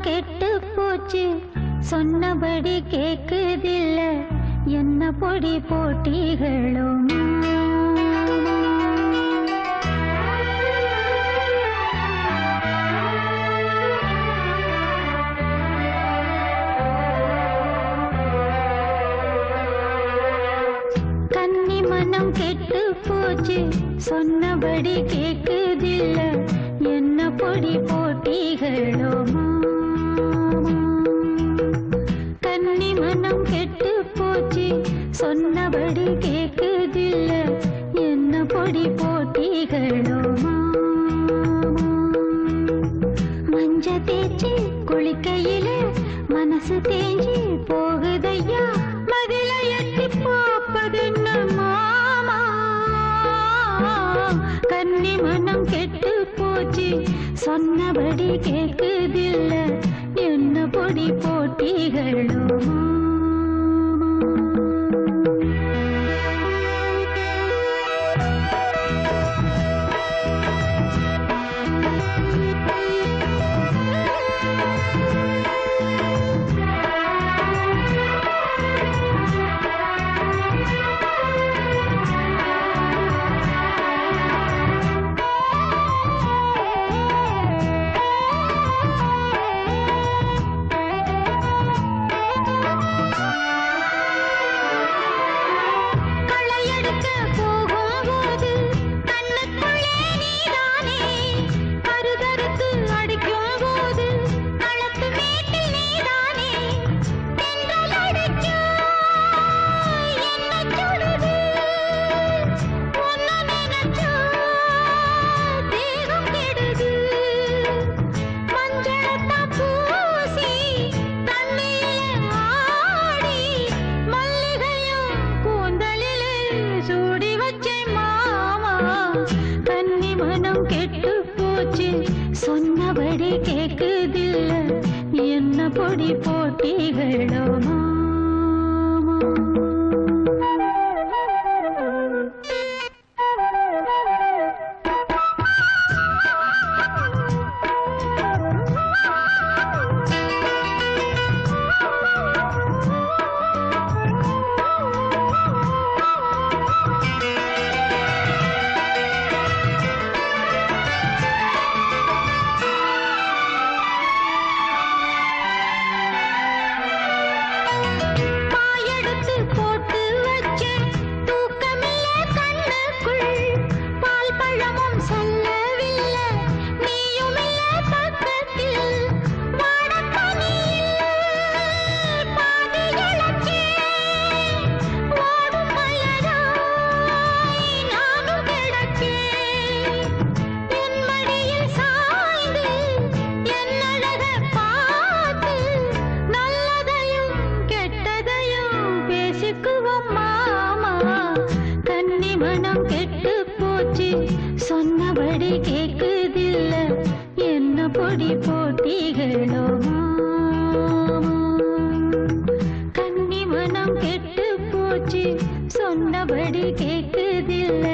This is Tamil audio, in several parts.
கெட்டு போச்சு சொன்னபடி கேக்குதில்ல என்ன பொடி போட்டிகளும் கன்னி மனம் கெட்டு போச்சு சொன்னபடி கேக்குதில்ல என்ன பொடி போட்டிகளும் கன்னி மனம் கெட்டு போச்சு சொன்னபடி கேக்குதில்ல என்ன பொடி போட்டிகளும் மஞ்ச தேய்ச்சி குளிக்கையில மனசு தேஞ்சி போகுதையா மதில எட்டி பார்ப்பதென்ன மாமா கன்னி மனம் கெட்டு போச்சு சொன்னபடி கேக்குதில்ல என்ன பொடி போட்டிகளும் சொன்னபடி கேக்குதில்ல என்ன பொடி போட்டிகளும் சொன்னபடி கேக்குதில்ல என்ன பொடி போட்டிகளும் கன்னி மனம் கெட்டு போச்சு சொன்னபடி கேக்குதில்ல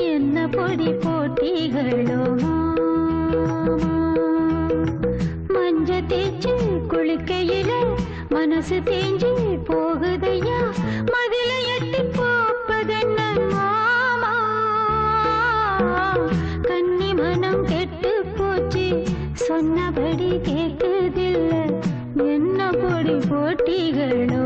என்ன பொடி போட்டிகளும் மஞ்ச தேய்ச்சி குளிக்கையில மனசு தேஞ்சி போகுதையா மதில எட்டி பார்ப்பதென்ன மாமா கன்னி மனம் கெட்டு போச்சு சொன்னபடி கேக்குதில்ல என்ன பொடி போட்டிகள்